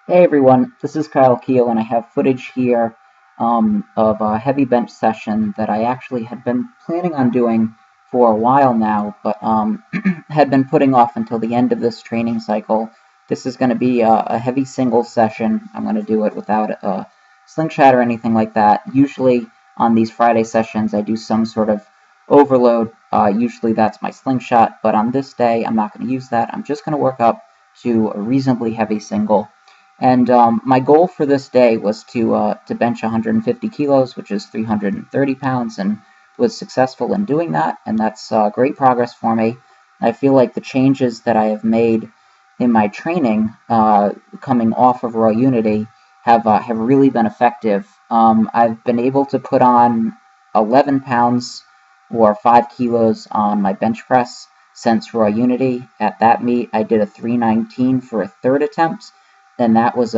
Hey everyone, this is Keough, and I have footage here of a heavy bench session that I actually had been planning on doing for a while now, but had been putting off until the end of this training cycle. This is going to be a heavy single session. I'm going to do it without a slingshot or anything like that. Usually on these Friday sessions, I do some sort of overload. Usually that's my slingshot, but on this day, I'm not going to use that. I'm just going to work up to a reasonably heavy single. And my goal for this day was to bench 150 kilos, which is 330 pounds, and was successful in doing that. And that's great progress for me. I feel like the changes that I have made in my training, coming off of Raw Unity, have really been effective. I've been able to put on 11 pounds or 5 kilos on my bench press since Raw Unity. At that meet, I did a 319 for a third attempt, and that was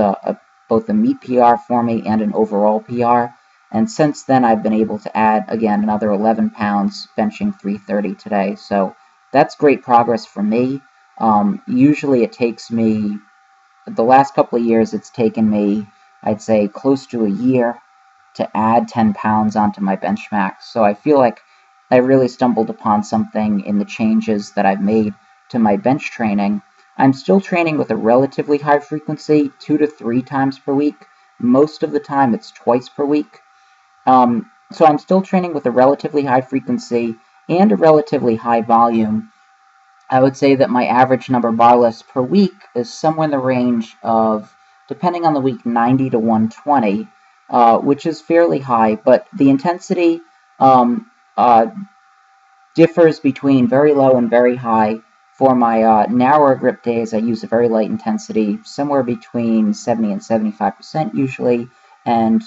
both a meet PR for me and an overall PR. And since then, I've been able to add, again, another 11 pounds, benching 330 today. So that's great progress for me. Usually it takes me, the last couple of years, it's taken me, I'd say, close to a year to add 10 pounds onto my bench max. So I feel like I really stumbled upon something in the changes that I've made to my bench training. I'm still training with a relatively high frequency, 2 to 3 times per week. Most of the time it's twice per week. So I'm still training with a relatively high frequency and a relatively high volume. I would say that my average number of bar lifts per week is somewhere in the range of, depending on the week, 90 to 120, which is fairly high, but the intensity uh, differs between very low and very high. For my narrower grip days, I use a very light intensity, somewhere between 70 and 75% usually. And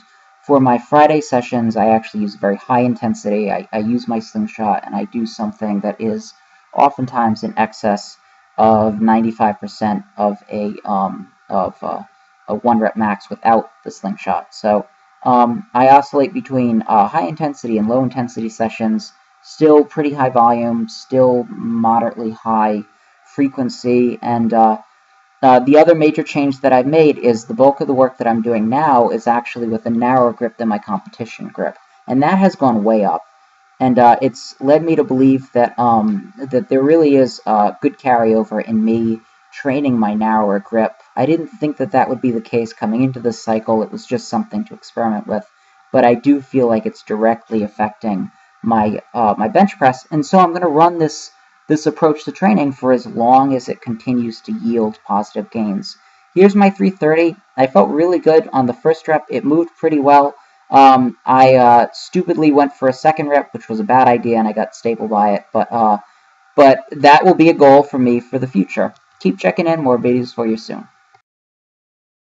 for my Friday sessions, I actually use a very high intensity. I use my slingshot, and I do something that is oftentimes in excess of 95% of a 1 rep max without the slingshot. So I oscillate between high intensity and low intensity sessions. Still pretty high volume, still moderately high frequency, and the other major change that I've made is the bulk of the work that I'm doing now is actually with a narrower grip than my competition grip, and that has gone way up. And it's led me to believe that that there really is good carryover in me training my narrower grip. I didn't think that that would be the case coming into this cycle. It was just something to experiment with, but I do feel like it's directly affecting my bench press, and so I'm going to run this approach to training for as long as it continues to yield positive gains. Here's my 330. I felt really good on the first rep. It moved pretty well. I stupidly went for a second rep, which was a bad idea, and I got stapled by it. But that will be a goal for me for the future. Keep checking in. More videos for you soon.